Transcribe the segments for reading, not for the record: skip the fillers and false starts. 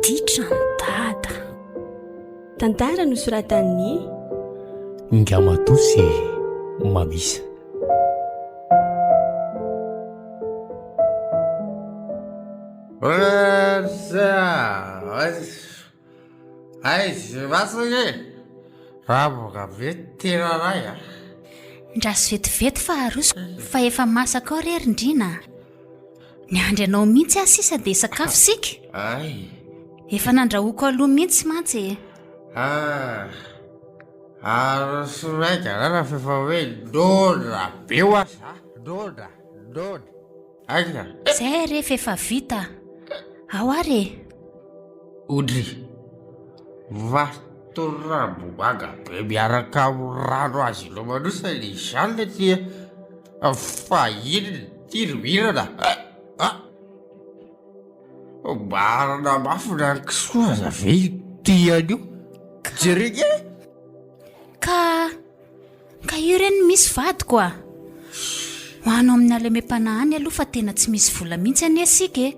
DITRA'i DADA. Tantara no soratan'ny Ngamatosy Mbs. Ndraso vetivety fa aroso fa efa masaka ao ry arendrina. Ny andry anao mihitsy asisa dia sakafo sika. Efa nandrahoako aloha mihitsy mantsy. Aroso raika rana fefa hoe dodra be oasa. Dodra. Aika. Zay rehefa efa vita. Ao ary. Odry. Vatorabo-baga be miaraka rano azy lomanosa ny zany tia fahiny tiromirana. Marana mafina kisoa zave tian'io. Jereny Ka io reny misy vady koa. Hoanao amin'ny alemem-panahany aloha fa tena tsy misy vola mihitsy anie sika.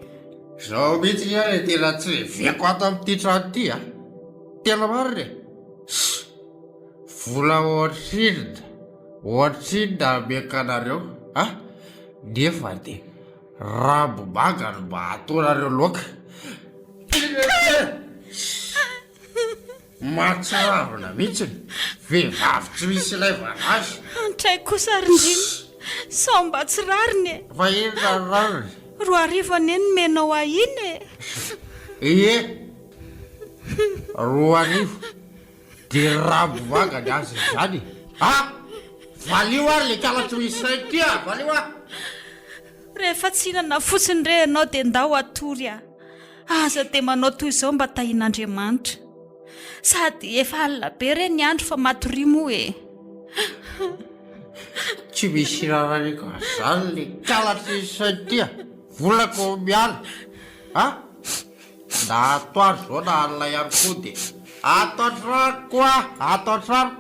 Zao mihitsy ihany tena tsy veko ato amin'ity trano ity a. Tena marina. Vola ohatrinda mekanareo nefa dia rambomaga no mba ataonareo loaka. Matsaravina mihitsy vehivavy tsy misy ilay vanazy. Antray kosa arendrina. Sao mba tsy rariny. Fa inona rariny? Roa arivo anie no menao ahiny. Roa arivo dia rambomaga ny azy izany. Valio ary le kala tsy misy saity valio a. Rehefa tsy hinana fotsiny re ianao dia ndao atory a. Aza dia manao toy izao mba tahian'Andriamanitra. Sady efa alina be re ny andro fa matoria moa Tsy misy rarany ka zany le kala tsy misy saity volako miala. Na atoandro zao na alina ihany koa dia ato an-trano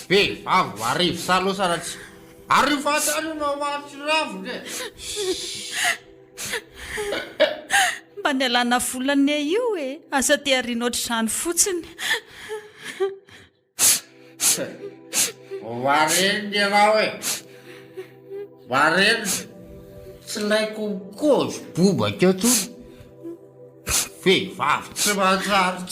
vehivavy arivo salosana tsy arivo fatany mamatsy raviny. Mba ny alana volany io asa dia ariana ohatr'izany fotsiny. Vareny ianao vareny tsy laiko mikozy bobaka eto vehivavy tsy manjary.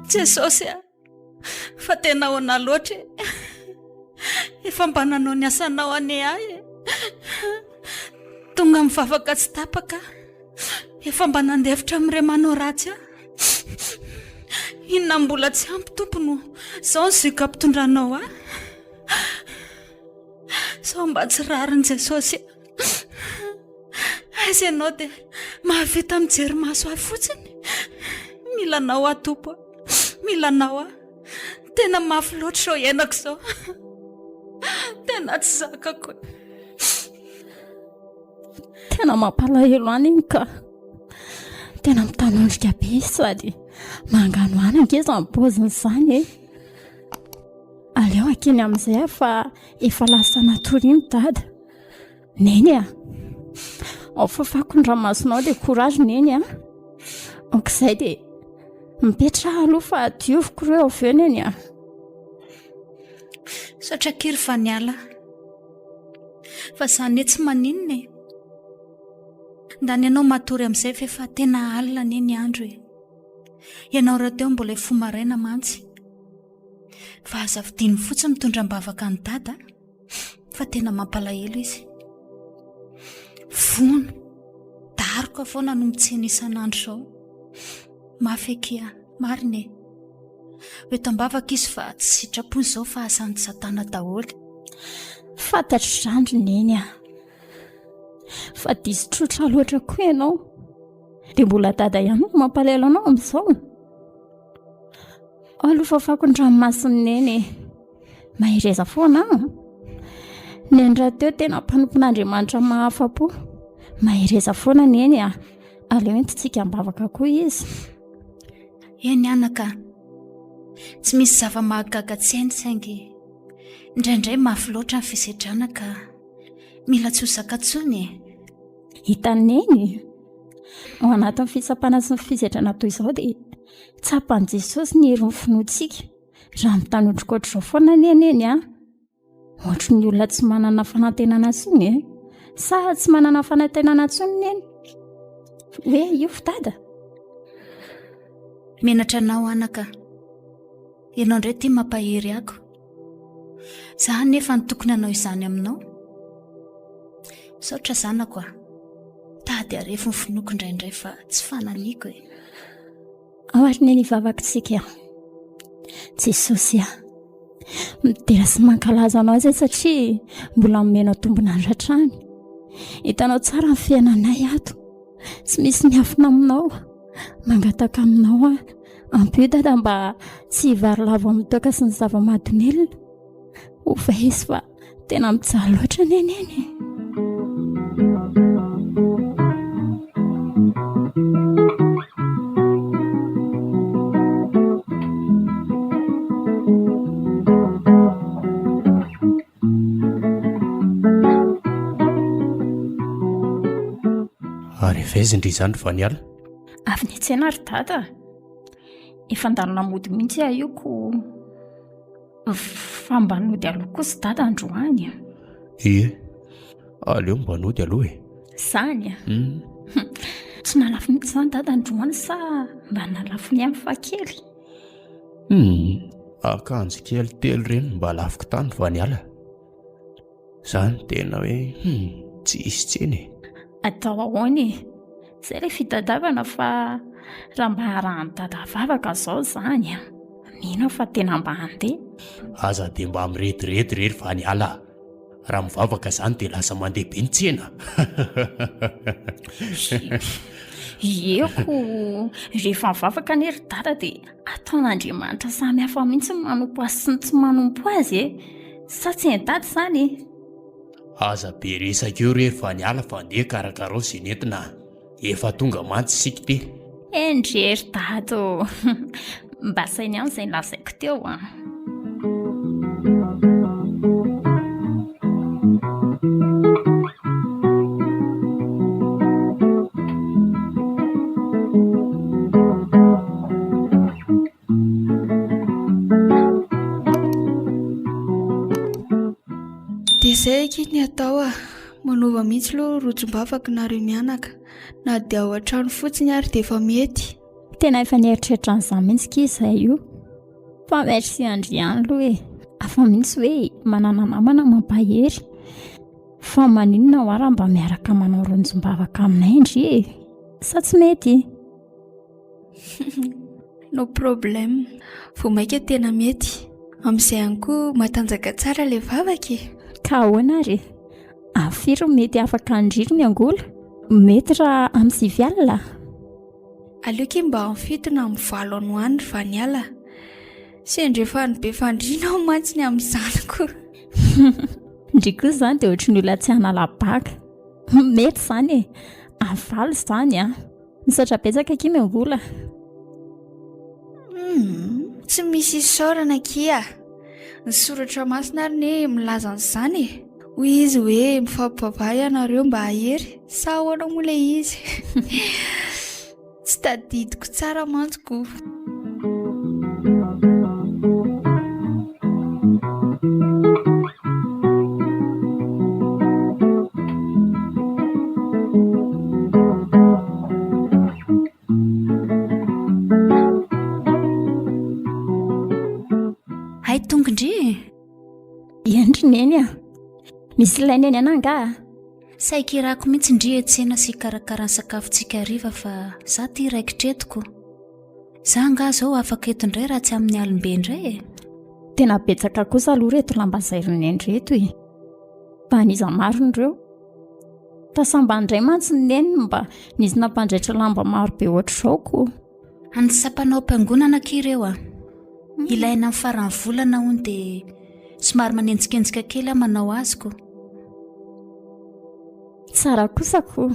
Jesosy fa tena hoana loatra efa mba nanao ny asanao ane ahy tonga mivavaka tsy tapaka efa mba nandefitra amin'ire manao ratsy inona mbola tsy ampy tompony zao ny zika ampitondranao sao mba tsy rariny Jesosy. Aiza ianao dia mahavita mijery maso ahy fotsiny. Milanao tompo milanao tena mafy loatra sao iainako izao. Tena tsy zakako. tena mampalahelo any ka tena mitanondrika be sady mangano any angeza mipoziny izany aleo akeny amin'izay fa efa lasa natoriny dada neny ao fafako ny ramasinao dia courage neny okizay dia mipetraha aloha fa dioviko ireo avy eo neny Satra kiry fa niala fa izany tsy maninona ndany ianao matory amin'izay fa tena alina neny andro ianao raha teo mbola fo maraina mantsy fa aza vidiny fotsiny mitondram-bavaka ny dada fa tena mampalahelo izy vono daroko foana no mitsena isan'andro zao mafekia marina oetam-bavaka izy fa tsy sitrapony izao fa asan'ny satana daholo fantatro zandry neny fa diso trotra loatra koa ianao dia mbola dada ihany no mampalahelo anao amin'izao alofa fakon-dranomasiny neny mahireza foana ny andra teo tena mpanompon'Andriamanitra mahafa-po mahireza foana neny aleo entitsika mbavaka koa izy eny anaka tsy misy zava-mahagaga tsy hainy saingy indraindray mafy loatra ny fisedrana ka mila tsy hozaka tsony hitaneny ao anatin'ny fisapana sy ny fisedrana toy izao dia tsapan'i Jesosy ny hery ny finoantsika raha mitanodrikoatra izao foana neneny ohatry ny olona tsy manana fanantenana tsony sa tsy manana fanantenana tsony neny hoe io fidada menatra anao anaka ianao indray tia mampahery ako za nefa ny tokony anao izany aminao saotra zanako tady arefo ny finoko indraindray fa tsy fananiako ao ary neny ivavakitsika Jesosy midera sy mankalaza anao zay satria mbola mimenao tombon'andro hatrany hitanao tsara ny fiainanay ato tsy misy miafina aminao mangataka aminao ampio dada mba tsy hivary lavo amin'ny toaka sy ny zava-mahadomelina ovay izy fa tena mijaly loatra neneny ary vezindry izany vaniala avy niantsena ry dada efa andalona mody mihitsy ioko fa mba nody aloha kosa dada androany aleo mba nody aloha zany tsy nalafo mihitsy zany dada androany sa mba nalafo ny amin'ny fakely akanjo kely telo reny mba lafiko tany vaniala zany tena hoe tsy isy tseny atao ahoany zay ilay fitadiavana fa raha mba harahany dada vavaka zao zany mino fa tena mba handeha aza dia mba mirediredy rery vaniala raha mivavaka zany dia lasa mandeha be ny tsena eko rehefa mivavaka nery dada dia ataon'Andriamanitra samy hafa mihitsy ny manompo azy sy ny tsy manompo azy sa tsy en-dady zany aza be resaka eo rery vaniala fa andeha karakarao sy nentina efa tonga mantsy sika ty endrery dado mba sainy ihany izay lazaiko teo dia izay akiny atao manova mihitsy aloha rojom-bavaka nareo mianaka na dia ao an-trano fotsiny ary dia efa mety tena efa nieritreritra an'izany mihitsy kiza io fa merci Andry ihany aloha afa mihitsy hoe manana namana mampahery fa maninona ho ara mba miaraka manao ronjom-bavaka aminay Andry sa tsy mety no problème vao maika tena mety amin'izay ihany koa matanjaka tsara ilay vavaka ka ahoana ary afiry mety afaka andriry ny angola mety raha amin'ny sivialina aleoky mba amfitona amin'ny valo any hoany ry vaniala sy endrefa ny be fandriana ao mantsy ny amin'ny zanako ndrikoa zany dia ohatry ny olona tsy hanala-baka mety zany avaly zany misaotra betsaka kimy angola tsy misy isaorana kia ny soratra masina ary ne milaza an'izany hoy izy hoe mifampibabay ianareo mba hahery sa ahoana moa ilay izy tsy tadidiko tsara mantsoko hay tongondry endry neny misy ilay neny ananga saikirako mihitsy ndry etsena sy karakarany sakafontsika hariva fa za ty raikitretiko za nga zao afaka eto indray raha tsy amin'ny alimbe indray tena betsaka kosa aloha reto lamba zaironeny reto fa niza marony reo tasamba indray mantsy ny neny mba nizy nampandraitra lamba maro be ohatr' izao ko any sapanao mpiangonana kireo ilaina amin'ny farany volana hony dia somary manenjikenjika kely manao azoko. Tsara kosako.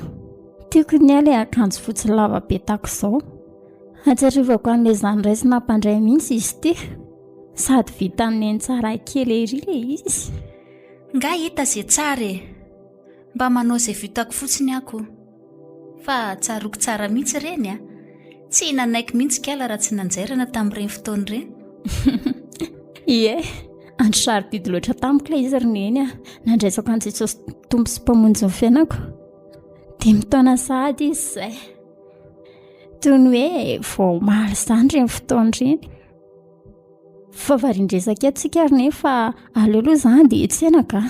Tiako ny ilay akanjo fotsy lava be tako izao. Atsarivako an'ilay izany raisy nampandray mihitsy izy ity. Sady vita amin'ny tsara kely ery ilay izy. Nga hita izay tsara e. Mba manao izay vitako fotsiny ako. Fa tsaroko tsara mihitsy ireny a. Tsy nanaiky mihitsy kala raha tsy nanjairana tamin'ireny fotoana ireny. Ie, andro sarobidy loatra tamiko ilay izy roneny a. Nandraisako antsika tompo sy mpamonjy ny fiainako. 5 taona sahady izy izay. Toy ny hoe vao omaly izany ireny fotoana ireny. Fa varindresaka atsika reny fa aleo aloha izany dia tsenaka.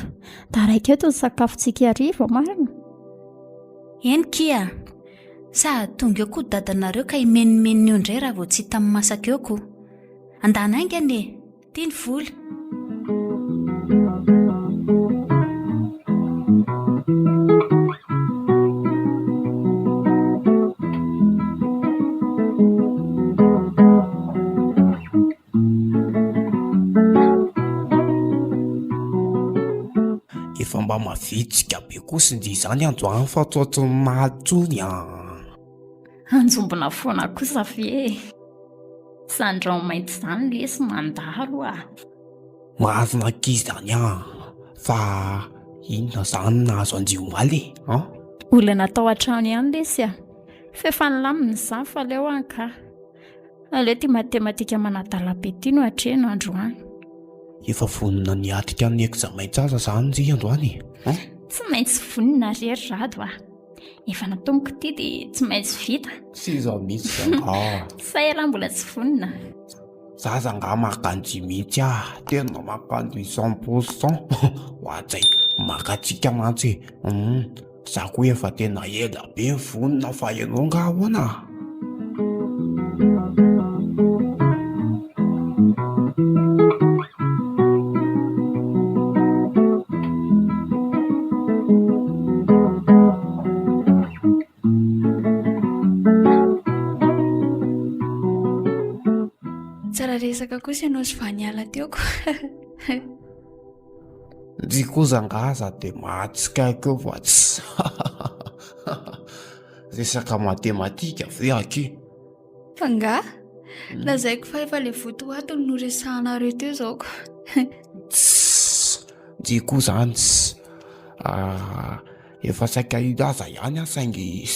Taraiky eto ny sakafontsika hariva marina. Eny kia. Sa tonga eo koa dadanareo ka imenimeniny eo indray raha vao tsy hita amin'ny masaka eo ko. Andana aingany e. Tiany vola. Efa mba mavitsika be kosindry izany androany fa tsotra mahatsony Anjombona foana kosa ve. Sandrao mainty izany lesy mandalo a. marina kizany fa inona zany nahazo anjiomaly Olana tao an-trano ihany lesy a. Fefa nilamina izany fa leo anka. Aleo ty matematika manadala be ty no hatreno androany. efa vonina niatrika ny examen-tsasa zany zy androany Tsy maintsy vonina rery rado a. Efa natomiko ty dia tsy maintsy vita. sy izaho mihitsy zanga Saela mbola tsy vonina. zaza nga makanjy mihitsy tena makanjy 100% hoazay makatsika mantsy za koa efa tena ela be vonina fa ianao nga ahoana Tsara resaka kosa ianao sy vaniala teoko. Ny koza ngaza dia mahatsikaiky eo fa tsy resaka matematika ve aky Fa nga lazaiko fa efa ilay votoatony no resahanareo teo izao ko. ny koa zany efa saika ilaza ihany saingy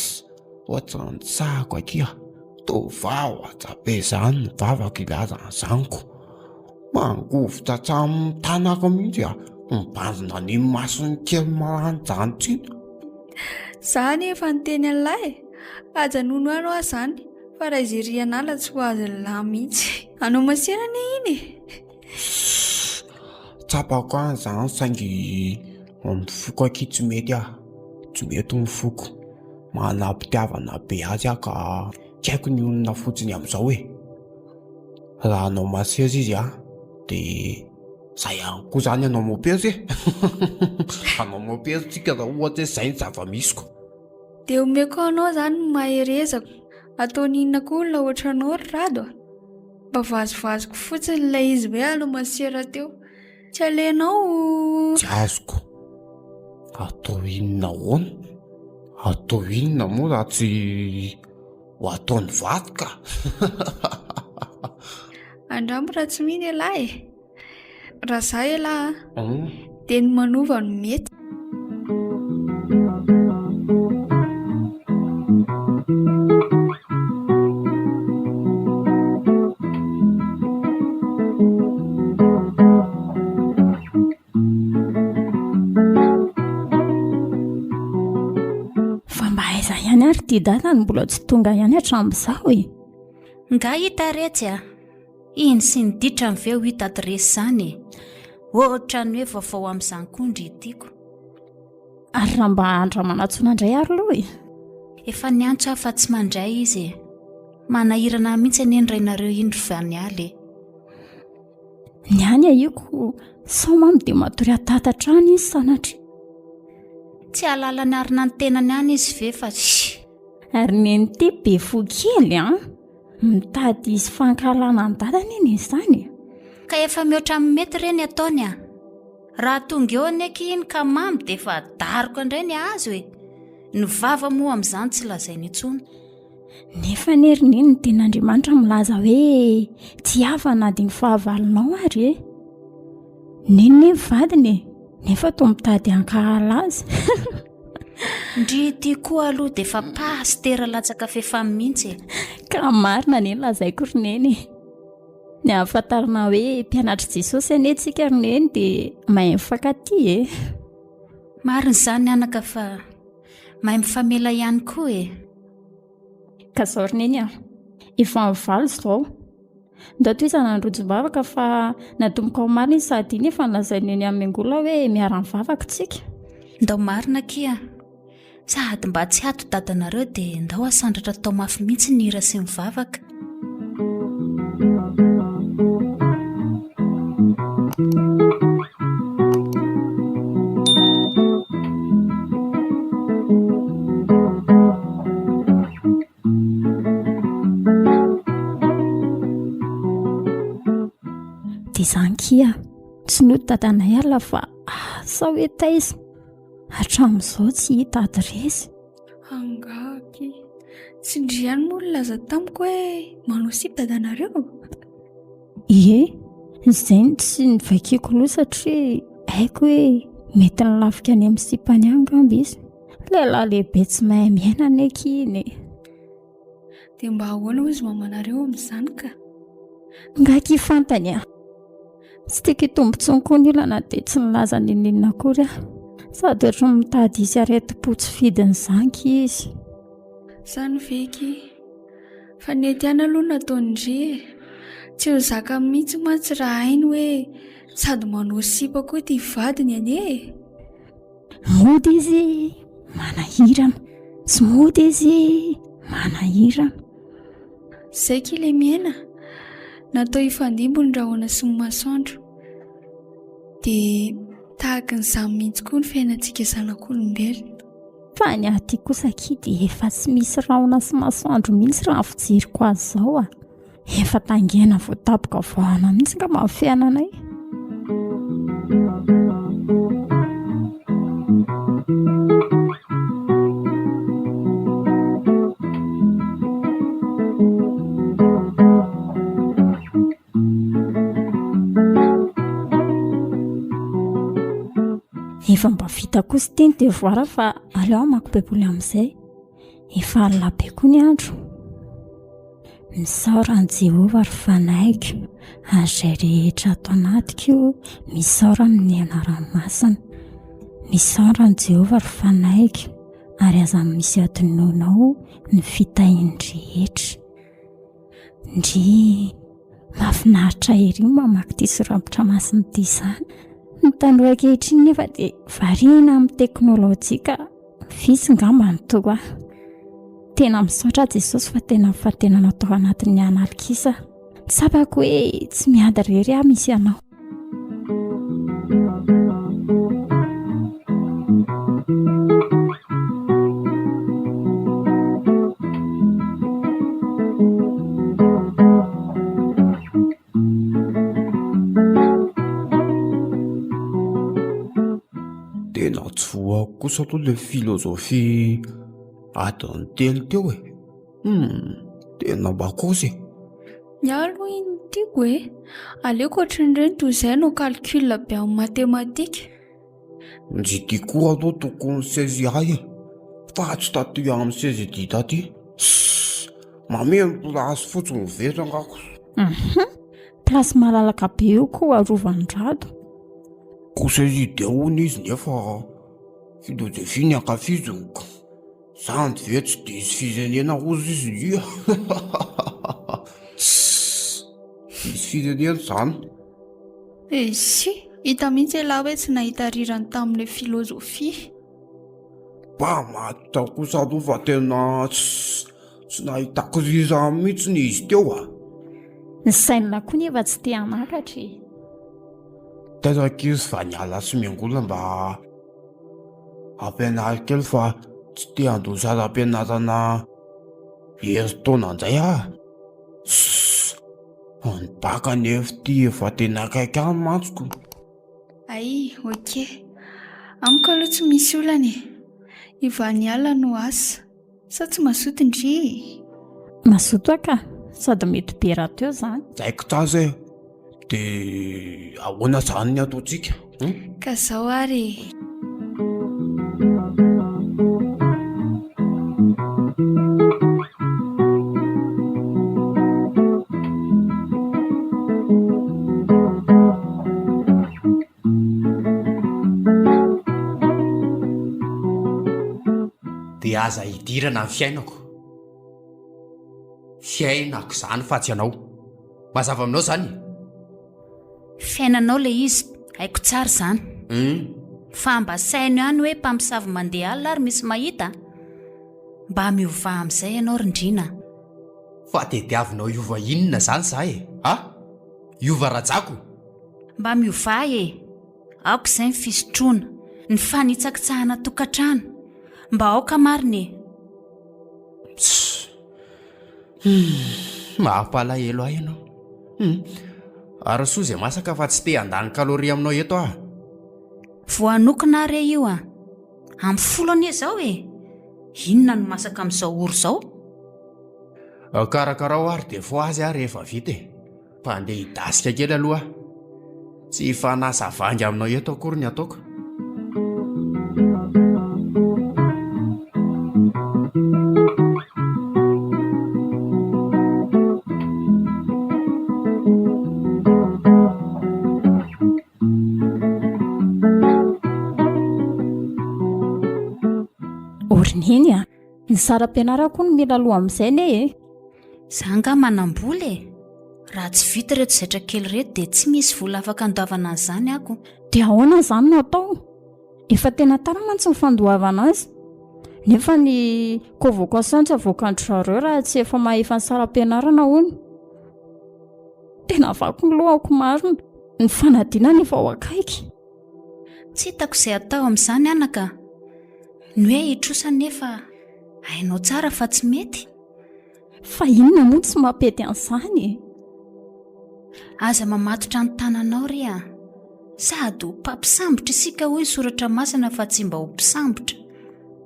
ohatra ny tsahako aky tovao atsabe zany ny vavaka ilaza ny zaniko mangovotra hatramin'ny tanako mihitsy mibanjina ny masony kely maranjantsiny Zany efa niteny an'lahy ajanono ano aho zany fa raha izy rianala tsy ho azy lahy mihitsy. Anao masiana iny tsapako any zany saingy mifoko aky tsy mety tsy mety mifoko manam-pitiavana be azy ka haiko ny olona fotsiny amin'izao hoe raha anao masezy izy dia zay ihany koa zany anao mopezy anao mopezy tsika raha ohatra hoe zay ny zava-misiko dia omeko anao zany maherezako ataony inona koa olona ohatra anao rado mba vazovazoko fotsiny ilay izy hoe anao masiera teo tsy alenao tsy azoko atao inona hoana atao inona moa raha tsy ho ataony vatika andrambo raha tsy miny elahy raha za elahy dia ny manova no mety. Ary ty dada ny mbola tsy tonga ihany hatramin'izao Nga hita retsy iny sy ny ditrany ve ho hita adresy zany ohatra ny hoe vaovao amin'izany koa ndry tiako. Ary raha mba andramanatsona indray ary aloha efa niantso aho fa tsy mandray izy manahirana mihitsy any rainareo indro vanialy ny any iako sao mamy dia matory atatantrany izy sanatry tsy alala ny arina ny tenany any izy ve fa ary neny ty be fo kely mitady isy fankalana ny dadany iny izany. Ka efa mihoatra amin'ny mety ireny ataony a. Raha tonga eo aneky iny ka mamy dia efa dariko indray ny azo e. Ny vava moa amin'izany tsy lazainy intsony. Nefa neriny iny ny tenin'Andriamanitra milaza hoe tsy havana dia ny fahavalonao ary e. Neny vadiny e, nefa toa mitady hankahala azy. Ndry ity koa aloha dia efa pastera latsaka fehefamy mihitsy e. Ka marina neny lazaiko roneny. Ny ahafantarana hoe mpianatra Jesosy anetsika roneny dia mahay mifankaty e. Marina izany anaka fa mahay mifamela ihany koa e. Ka zao roneny a, efa mivalo izao. Ndao toy izany androjom-bavaka fa natomboka ho marina izy sady iny efa nolazainy eny amin'ny angola hoe miara-mivavaka tsika. Ndao marina kia. Sady mba tsy hato dadanareo dia ndao asandratra tao mafy mihitsy ny hira sy mivavaka. Dia izany kia, tsy nody dadanay ala fa asa hoe taiza. Hatramin'izao tsy hita adresy. Angaky, tsy ndriany moa laza tamiko hoe manao sip dadanareo. Ie, izay ny tsy nivakiko loha satria haiko hoe mety nilafika any amin'ny sipany any angamba izy. Lehilahy lehibe tsy mahay miaina aneky iny. Dia mba ahoana hozy mamanareo amin'izany ka? Ngaky fantany a. Tsy tiako hitombotsony koa ny olana dia tsy nilaza ninina akory a. Sady ohatra mitady izy areti-potsy fidiny zanky izy. Izany veky, fa nety ihany aloha nataony e. Tsy ho zaka mihitsy mantsy raha hainy hoe sady manao sipa koa ity vadiny ane. Mody izy manahirana, tsy mody izy manahirana. Zay kile miaina, natao hifandimbo ny rahona sy ny masoandro. Dia tahaka n'izany mihitsy koa ny fiainantsika zanak'olombelona. Fa ny aty kosa kidy efa tsy misy rahona sy masoandro mihitsy raha fijeriko azy zao a. Efa tangena voatapoka voahana mihitsy ka mafiainanay. Efa mba vita kosa ity ny devoara fa aleo amako baiboly amin'izay. Efa alina be koa ny andro. Misaoran'i Jehovah ry fanaiko, izay rehetra ato anatiko, misaorany ny anara-masina. Misaoran'i Jehovah ry fanaiko, ary aza misy adinoinao ny fitahin'ny rehetra. Ndry mahafinaritra ery mamaky ity sorapitra masina ity izany. Ny tanora ankehitriny nefa dia variana amin'ny teknôlôjia ka visy ngamba ny toa. Tena misaotra Jesosy fa tena fahatenanao tao anatin'ny analikisa. Tsapako hoe tsy miady rery aho misy ianao. Tena tsy voako kosa aloha ilay filôzofia adiny telo teo e. Tena bakosy. Ny aloha iny tiako e. Aleoko ohatran'ireny toy izay no calcul be amin'ny matematika. Ndry ity koa aloha tokony 16 ay fa tsy tatoy amin'ny 16 dita aty. Mameno plasy fotsiny vetra ngako. Plasy malalaka be io koa arovandrado. Kosa izy dia hono izy nefa filôzofia ny ankafiziko. Zany ve tsy diso firenena ozy izy io. Diso firenena zany. Si, hita mihitsy laha hoe tsy nahita rirany tamin'ilay filôzofia. Ba mahita kosa aloha fa tena tsy nahitako rirany mihitsy ny izy teo a. Ny saina koa nefa tsy te hanakatra. Teraka izy fa niala sy miangola mba ampianary kely fa tsy te handosara ampianarana herintaona indray ah. Ny baka nefa ty efa tena akaiky any mantsoko. Ay, oke. Amiko aloha tsy misy olana e. Ivany ala no asa. Sa tsy mazoto indry? Mazoto aka sady mety be raha teo izany. Zaiko tsara zay. Dia ahoana izany ny ataontsika? Ka izao ary. Dia aza hidirana ny fiainako. Fiainako izany fa tsy ianao. Mazava aminao izany? Fiainanao ilay izy, haiko tsara izany. Fa mba saino ihany hoe mpamosavy mandeha alina ary misy mahita, mba miova amin'izay ianao rindrina. Fa tediavinao iova inona izany izaho e? Iova rajako? Mba miova e. Aoka izay ny fisotroana, ny fanitsakitsahana tokantrano. Mba aoka marina e. Mahampalahelo ahy ianao. Ary soa izay masaka fa tsy te handany kaloria aminao eto aho. Voanokona re io a. Amin'ny folo anie izao e. Inona no masaka amin'izao oro izao? Karakarao ary dia fo azy aho rehefa vita e. Fa andeha hidasika kely aloha. Tsy fanasa vangy aminao eto akory ny ataoko. Iny a, ny saram-pianarako no mila aloha amin'izay ne e. Izaho nga manam-bola e. Raha tsy vita reto zaitra kely reto dia tsy misy vola afaka andoavana an'izany ako. Dia ahoana izany no atao? Efa tena tara mantsy ny fandoavana azy. Nefa ny convocation tsy avoakan-dry zareo raha tsy efa mahefa ny saram-pianarana hono. Tena avako ny lohako marina. Ny fanadinana efa ao akaiky. Tsy hitako izay atao amin'izany anaka. Ny hoe hitrosa nefa hainao tsara fa tsy mety. Fa inona moa tsy mampety an'izany? Aza mamatotra ny tananao ry a. Sady ho mpampisambotra isika hoy soratra masina fa tsy mba ho mpisambotra.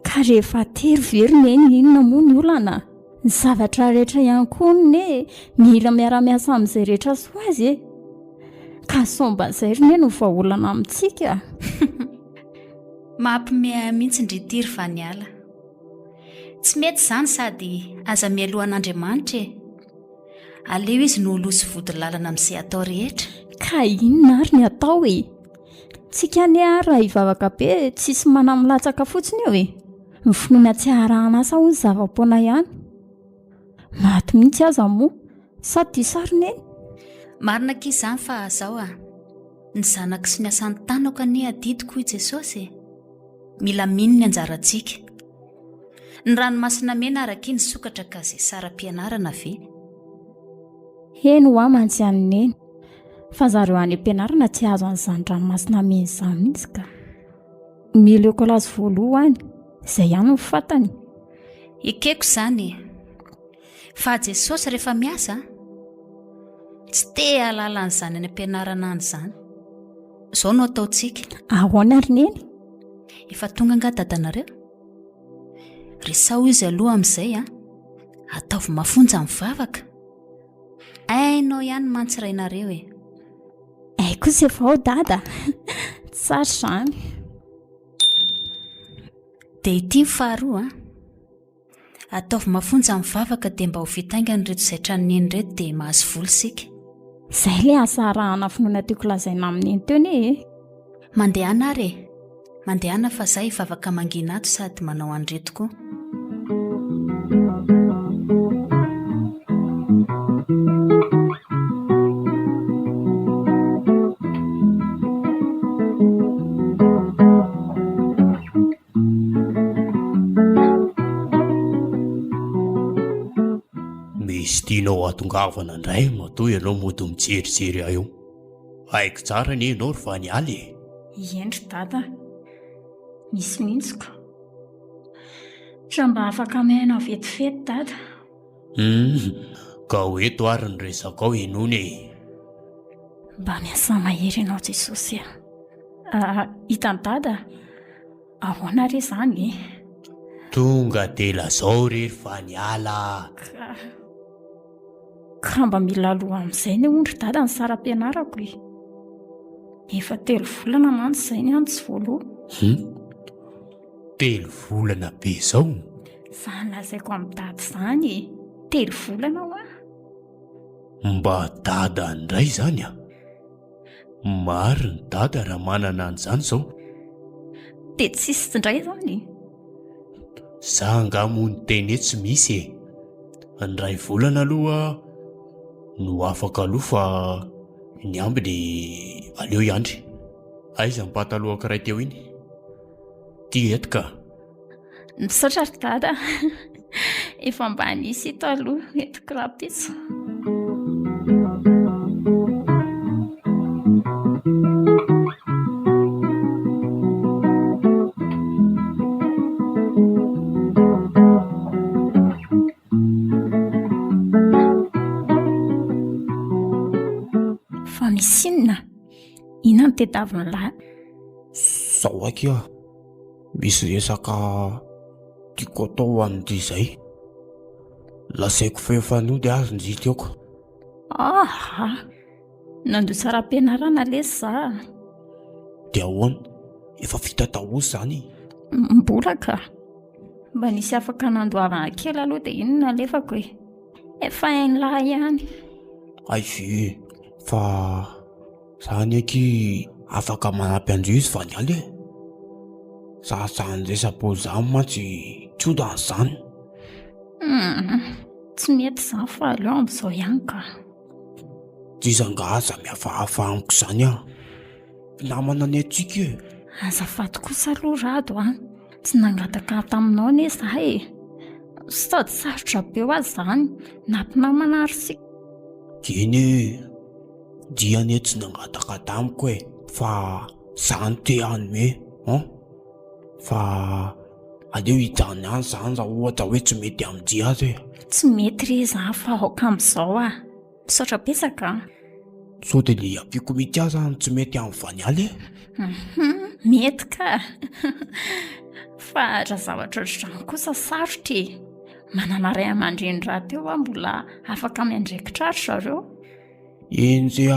Ka rehefa tery verina eny inona moa ny olana? Ny zavatra rehetra ihany koa ne mila miara-miasa amin'izay rehetra soa azy e. Ka somba izay ry no vahaolana amintsika. Mampime mihitsy ndry fa niala. Tsy mety izany sady aza mialohan'Andriamanitra e. Aleo izy no olosy vody lalana amin'izay atao rehetra. Ka inona ary ny atao e? Tsika ne raha hivavaka be tsisy manamolatsaka fotsiny eo e. Ny finoana tsy harahana asa hoy ny zava-poana ihany. Maty mihitsy aza moa. Sady dia sarina eny. Marina k'izany fa izao a. Ny zanako sy ny asan'ny tanako anie adidiko i Jesosy. Mila mino ny anjarantsika. Ny ranomasina mena araka ny sokatra ka izay saram-pianarana ve? Eny ho amantsy aniny eny. Fa zareo any am-pianarana tsy azo an'izany ranomasina mena izany mihitsy ka. Emilio kilasy voalohany izay ihany ny fantany. Ekeko izany. Fa Jesosy rehefa miasa tsy te halala an'izany any am-pianarana any izany. Izao no ataontsika. Ahoana ary neny? Efa tonga nga dadanareo. Resao izy aloha amin'izay a. Ataovy mafonja mivavaka. Ainao ihany mantsirainareo e. Kosa efa ao dada. Tsara izany. Dia ity faharoa a. Ataovy mafonja mivavaka dia mba ho vitaingana reto zaitra neny reto dia mahazo vola sika. Izay le asa arahana finoana tiako lazaina amin'eny teo ne e. Mandehana ary e. Mandehana fa izay hivavaka mangina ato sady manao andreto koa. Misy tianao atongavana indray matoa ianao mody mijerijery aho eo. Haiko tsara ny ianao ry fa nialy e. Endry dada. Misy mihitsy ka. Raha mba afaka maina vetivety dada. ka hoeto ary ny resaka ao enony e. Mba miasa mahery ianao Jesosy hitany dada ahoana re zany e? Tonga de lazao rery fa niala. Ka mba mila aloha amin'izay ny ondry dada ny saram-pianarako e. Efa 3 volana mantsy izay ny antsy voaloha. 3 volana be zao. Izany lazaiko amin'ny dada izany e. 3 volana ho Mba dada indray zany a. Mary ny dada raha manana an'izany zao. de tsisy indray zany. Za angamony teny tsy misy e. Ny 2 volana aloha no afaka aloha fa ny amby de aleo Andry. Aiza ny pataloha kiray teo iny? Ty eto ka. Misaotra ry dada. Efa mba nisy ito aloha entiko rapitso. Fa misinina ina ny tedavina lahy. Zao akia misy resaka tiako atao amin'ity izay. Lasaiko fefanody azy ny teako. Nandoa saram-pianarana lesy za. Dia ahoana? Efa vita tahosy zany. Mbola ka. Mba nisy afaka nandoavana kely aloha dia iny nalefako e. Efa hainy lahy ihany. Ay ve fa zany aky afaka manampy an'izay izy fa nialy e. Zany resa-pôly zany mantsy tsy odan'izany. Tsy mety izany fa aleo amin'izao ihany ka. Tsisy angaza mihafahafa amiko izany a. Namana ny atsika e. Azafady kosa aloha rado tsy nangataka taminao ne za e. Sady sarotra be ho azy zany nampinamana ary si. Geny diany e tsy nangataka tamiko e. Fa zany te hanome fa aleo hitany any zany raha ohatra hoe tsy mety amin'ny azy e. Tsy mety re za fa aoka amin'izao misaotra betsaka. So dia le ampiko mity azy zany tsy mety amin'ny vanialy e. Mety ka. Fa raha zavatra ohatr'izany kosa sarotra e. Manana ray aman-dreny raha teo mbola afaka miandraikitra ary zareo. Eny zay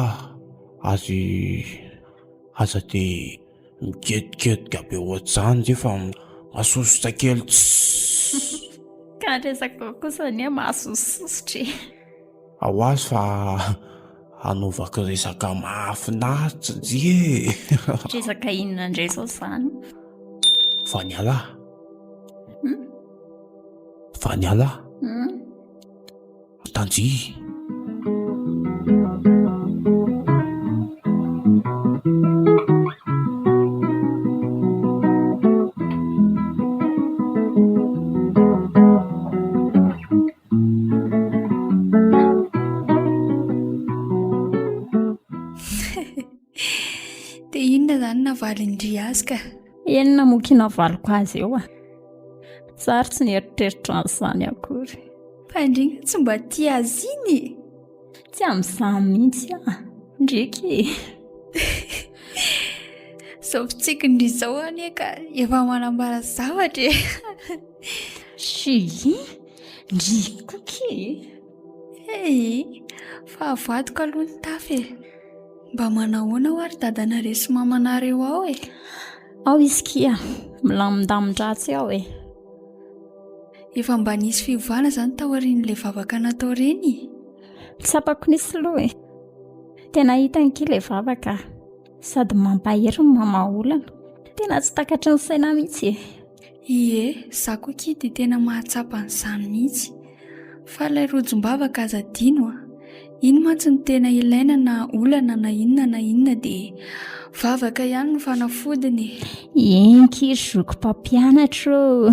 aza dia miketiketiky be ohatr'izany zay fa masosotra kely. Ka resaka kosa ny mahasosositra e. Ao azy fa hanaovako resaka mahafinaritra nzy e. Resaka inona indray zao zany? Vaniala. Vaniala. Tanjy. Dia inona zany navaly Andry azy ka? Enina mokina valiko azy eo Sary tsy nieritreritra an'izany akory. Fa Andry tsy mba tia azy iny? Tsy amin'izany mihitsy ndraiky. Zao fitsikindry izao anie ka efa manambara zavatra e. Ndrikoky. Fa avadiko aloha ny tafy e. Mba manahoana ho ary dadanareo sy mamanareo ao e. Ao izy kia, milamin-damin-dratsy ao e. Efa mba nisy fivavahana zany tao aorian'ilay vavaka natao reny. Tsapako nisy loha e. Tena hitany ilay vavaka. Sady mampahery ny mamaolana. Tena tsy takatry ny saina mihitsy e. Ie, za koa kia dia tena mahatsapa an'izany mihitsy. Fa ilay rojom-bavaka aza dino iny mantsy ny tena ilaina na olana na inona dia vavaka ihany no fanafodiny. Enky zoko mpampianatro.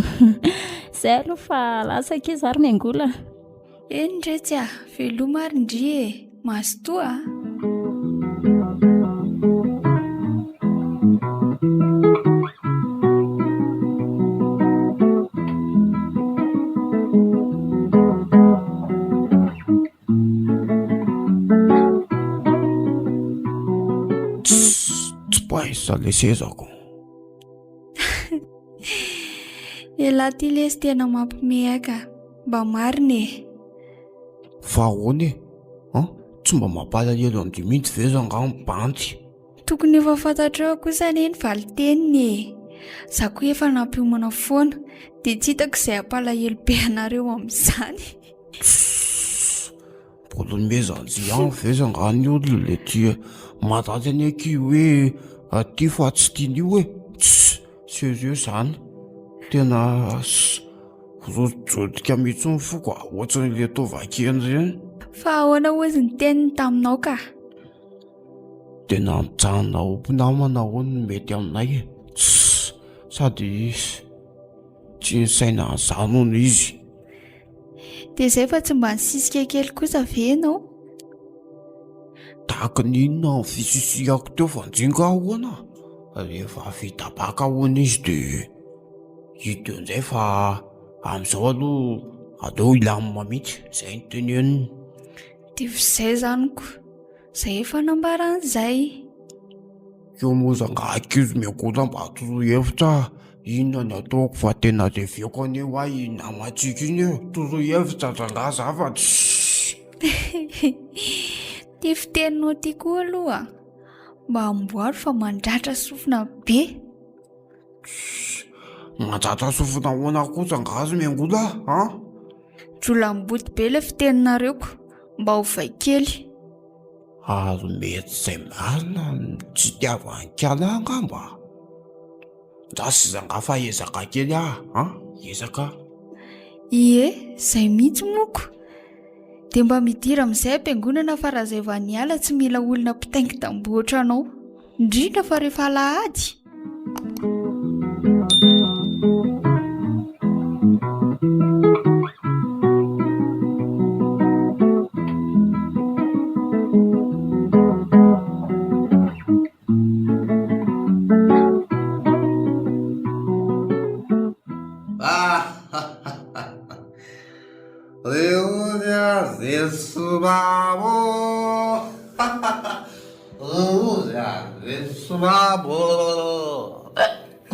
Izay aloha fa lasa kely zary miangola. Eny ndretsy veloma ary Andry e, mazotoa. baisa le sezako. Elahy ty lesy tena mampimehaka mba marina e. Fa ahoana e? Tsy mba mampalahelo an'ity mihitsy ve izy angamba banty? Tokony efa fantatrao kosa anie ny valiteniny e. Za koa efa nampiomana foana dia tsy hitako izay hampalahelo be anareo amin'izany. Mbola nomezanjy ihany ve izy angany olona le tia mataty any aky hoe aty fa tsy tiany io e. Sérieux zany. Tena jodika mihitsy ny foko ohatran'ile tovakeny ireny. Fa ahoana ozy ny teniny taminao ka? Tena mijanona ho mpinamana hono no mety aminay e. Sady tsy nisaina an'izany hono izy. Dia izay fa tsy mba nisisika kely kosa ve ianao? Tahaka n'inona ny fisisiako teo fanjinga ahoana? Rehefa vita baka hono izy dia hita eo amin'izay fa amin'izao aloha aleo ilamina mihitsy, izay no teneniny. Dia izay zaniko, izay efa nambaran'izay. Eo moa zangahaka izy miakola mba torohevitra inona ny ataoko fa tena leveko anio ahy namatsika iny eo. Torohevitra rangahy zavatra. Ty fiteninao ty koa aloha mba amboaro fa mandratra sofina be. Mandratra sofina ahoana kosa angazy miangola Jolam-boty be ilay fiteninareko mba ho vaikely. Ary mety izay marina tsy tiavankala angamba. Zasy zanga fa ezaka kely ezaka. Ie, izay mihitsy moko. Dia mba midira amin'izay ampiangonana fa raha izay vao niala tsy mila olona mpitaingy tambohatra anao, indrindra fa rehefa alahady.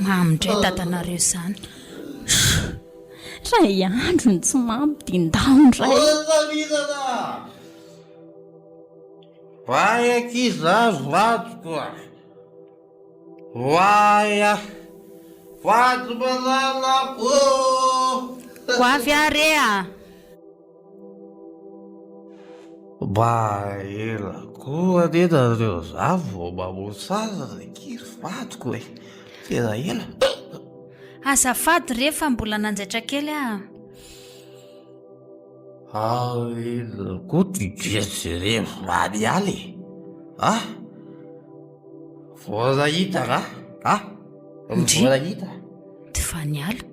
Mamindray tatanareo izany. Ray andro ny tsy mampidindao ray. Vai ankizy azo vatoko Vai vato malalako Ho avy area. Ba ela koa nenareo zavo mamosasa ankizy vatoko e. Tena ela. Azafady rehefa mbola nanjaitra kely ela koa ty jery manialy. Vola hita vola hita. Ty faniala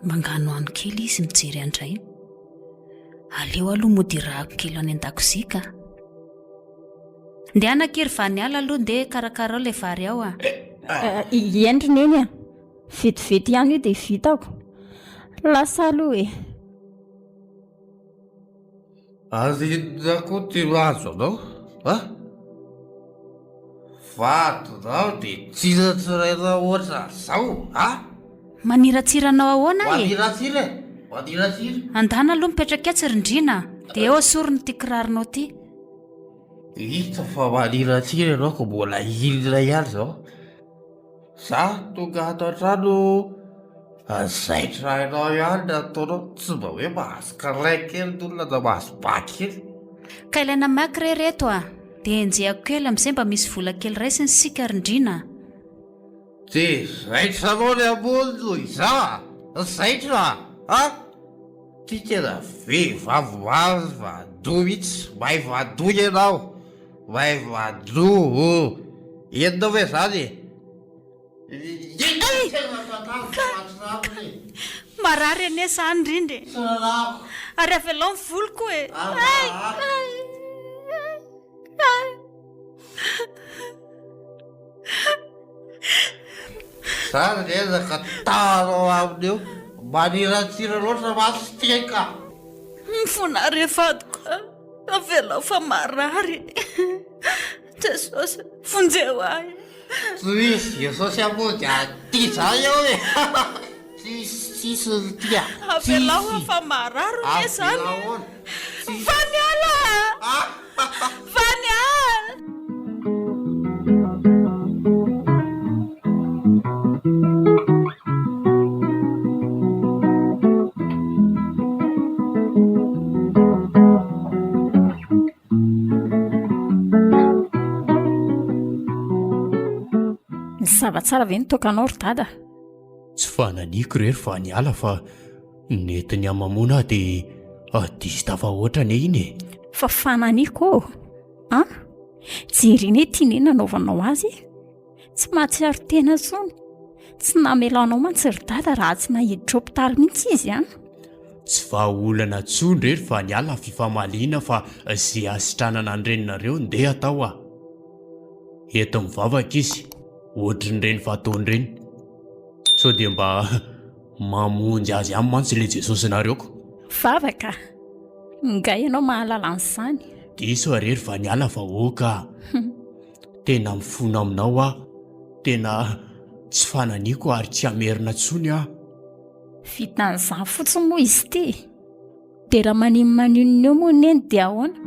mangano ano kely izy mijery Andry. Aleo aloha modirako kely any an-dakozia ka. Ndia anakiry vaniala aloha ndia karakara ilay vary ao Endriny eny vetivety ihany io dia vitako. Lasa aloha e. Azinona koa ty lazo anao vato nao dia tsiratsiraina ohatran' izao Maniratsiranao ahoana e? Maniratsira Andana aloha mipetraka tsy rindrina dia eo asoriny ty kiraronao ty. hita fa maniratsira ianao ko mbola hilina ihany izao. Za tonga ato an-trano zaitra ianao ihany nataonao, tsy mba hoe mahazo kalay kely n'olona na mahazo baky kely. Ka ilaina maky rereto dia enjehako kely amin'izay mba misy vola kely raisiny sika rindrina. Dia zaitra anao ny ambony noho iza zaitra ty tena vehivavy mazy vadoa mihitsy. Mahay vadoa ianao, mahay vadoa entinao ve zany Marary ane izany rindry ary avelao ny voloko e. zany ezaka tanao aminy eo maniratsira loatra maso tiaka. Mifona rehefadiko avelao fa marary. Jesosy fonjeo ahy. Tsy misy Jesosy amonjy aty zay ao e. Tsisy tia. Avelaho fa mararo ny zany. Vaniala! Vaniala! Zava-tsara ve nitokanao ry dada? Tsy fananiko rery vaniala fa netiny amamona dia diso tafa ohatrany iny e. Fa fananiko jereny hoe tiany nanaovanao azy, tsy mahatsiaro tena tsony, tsy namelanao mantsy ry dada raha tsy nahiditra hopitaly mihitsy izy Tsy vahaolana tsony rery vaniala fifamaliana fa izay asitranana andreninareo ndeha atao eto mivavaka izy ohatrin'ireny fataon'ireny, sao dia mba mamonjy azy amin'ny mantsy ilay Jesosy nareoko. Vavaka, nga ianao mahalala an'izany. Diso rery vaniala vahoaka. Tena mifona aminao tena tsy fananiko ary tsy amerina tsony Vitan'izany fotsiny moa izy ity, dia raha maninona eo moa neny dia ahoana?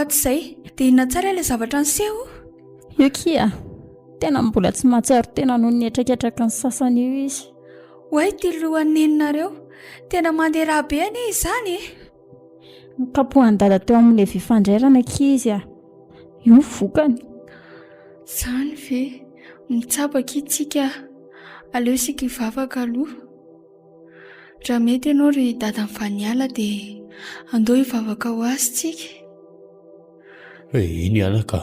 Zay dia ina tsara ilay zavatra niseho. Yokia, tena mbola tsy mahatsiaro tena noho ny etraketraka ny sasany io izy. Hoay ty lohan'ny neninareo tena mandeha raha be anie izany Kapohany dada teo amin'ilay fifandrairana izy io vokany. Zany ve mitsabaka itsika aleo isika hivavaka aloha. Raha mety ianao ry dada Vaniala dia andao hivavaka ho azy tsika. Iny alaka,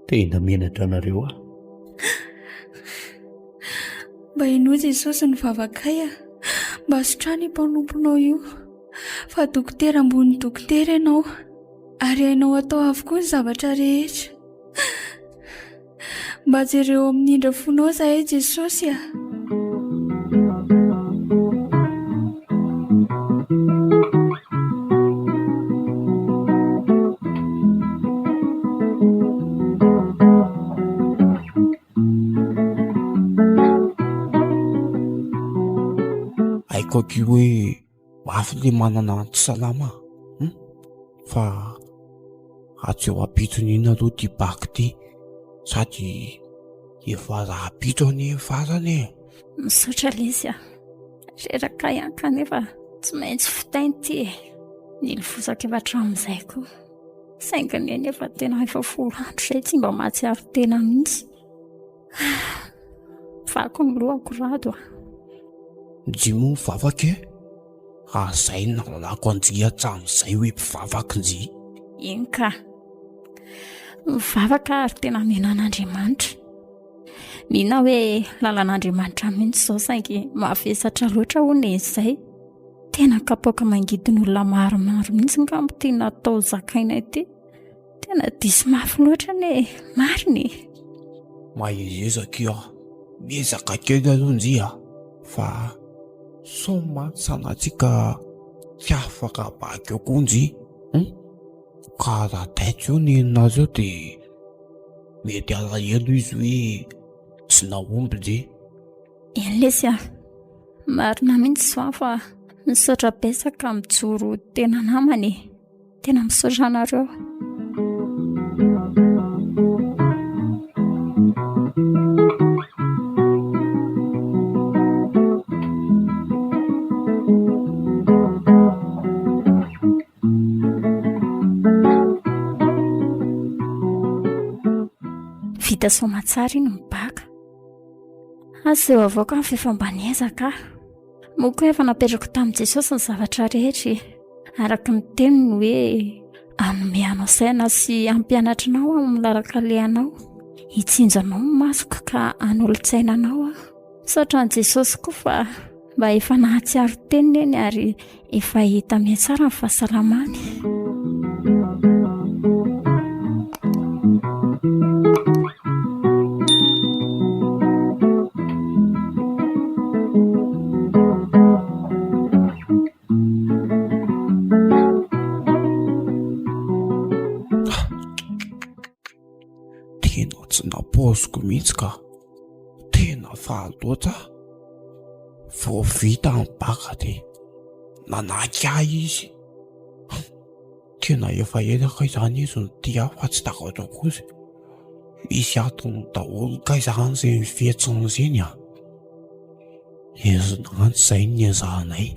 tena menatra anareo Mba inozy Jesosy ny vavakay mba sotrany mpanomponao io, fa dokotera ambony dokotera ianao ary hainao atao avokoa ny zavatra rehetra. Mba jereo amin'ny indra fonao zahay Jesosy Haiko hoe mafy le manana tsy salama fa atsy eo ampitsony iny aloha ty baky ty sady efa raha ampitso any farany Misaotra lesy reraka ihany kanefa tsy maintsy fitainy ty nilofosaka efa hatramin'izay koa saingany eny efa tena efa folo andro izay tsy mba mahatsiaro tena mihitsy. Fako ny lohako rado Jimo mivavaka zay nalako anjy hatramin'izay hoe mpivavaka nzy. Iny ka mivavaka ary tena menan'Andriamanitra. Mina hoe lalan'Andriamanitra mihitsy izao saingy mavesatra loatra hono izay. Tena kapoaka mangidiny olona maromaro mihitsy ngamba tia natao zakaina ity. Tena diso mafy loatra ne mariny. Mahezezaka miezaka kely aloha nzy fa soma sanatsika tsy afaka baky eo koa nzy ka raha taitsy eo neninazy eo dia mety alahelo izy hoe tsy nahomby nzy. Eny lesy marina mihitsy zao fa misaotra betsaka mijoro tena namany. Tena misaotra anareo. Vita somatsara iny mibaka. Azy eo avoaka ny fifambanezaka. Moko efa napetrako tamin'i Jesosy ny zavatra rehetra araka ny teniny hoe anome anao saina sy ampianatrinao amin'ny lalaka lehanao. Hitsinjanao ny masoko ka anolo-tsaina anao. Misaotra an'i Jesosy koa fa mba efa nahatsiaro teniny eny ary efa hita mihitsara ny fahasalamany. tsy napoziko mihitsy ka tena fahaloatra vao vita ny baka dia nanaky ahy izy. Tena efa elaka izany izy no tia fa tsy takatra kozy. Izy atony daholo ka izany izay mifetsiny a. Izy nantsy izay ny ezahanay.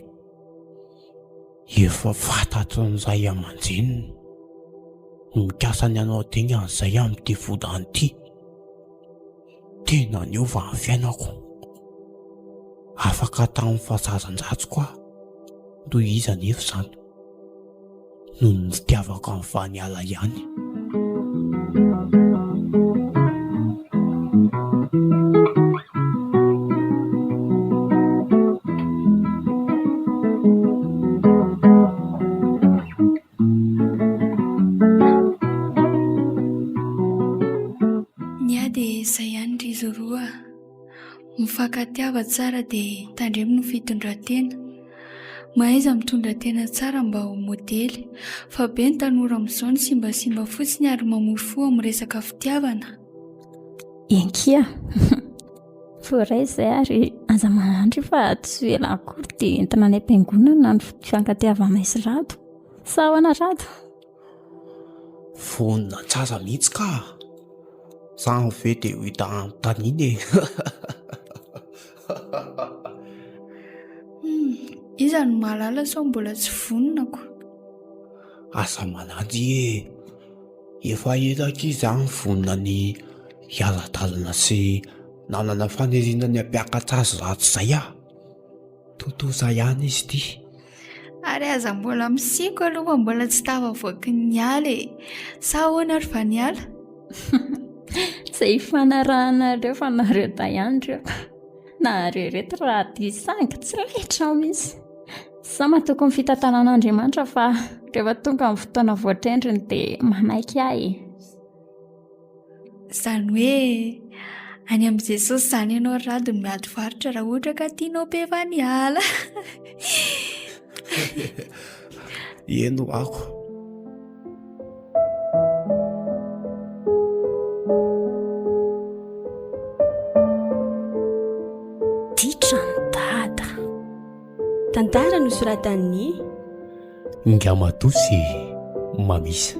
Efa fantatry n'izay aman-dreniny. Mikasany anao teny an'izay amin'ity vodany ity. Tena niova ny fiainako. Afaka tamin'ny fahazazan-dratsy koa. Toy izy anefa izany. Noho ny fitiavako amin'ny vaniala ihany. Mifankatiava tsara dia tandremo ny fitondran-tena. Mahaiza mitondra tena tsara mba ho modely, fa be ny tanora amin'izao ny simbasimba fotsiny ary mamofo amin'ny resaka fitiavana. Enkia voray izay ary aza manandry fa tsy ela akory dia entina any am-piangonana ny fiankatiavana izy rado. Sa ahoana rado? Vonina tsasa mihitsy ka. Zany ve dia ho hita anontaniana e. Iza no mahalala sao mbola tsy voninako. Asa manady e. Efa elaka izy any vonina ny hiala-dalana sy nanana faniriana ny hampiakatra azy ratsy izay a. Totoza ihany izy ity. Ary aza mbola misiko aloha mbola tsy tafavoaky ny ala e. Sa ahoana ary fa ny ala? Izay fanarahanareo fa nareo ihany reo. Na rereto raha dia sangy tsy letra mihitsy. Sa matoko ny fitantanan'Andriamanitra fa rehefa tonga amin'ny fotoana voatrendriny dia manaiky ahy. Izany hoe any amin'i Jesosy izany ianao rado no miady varotra raha ohatra ka tianao be vaniala. Eno ako. DITRAN'i DADA. Tantara nosoratan'ny Ngamatosy Mbs.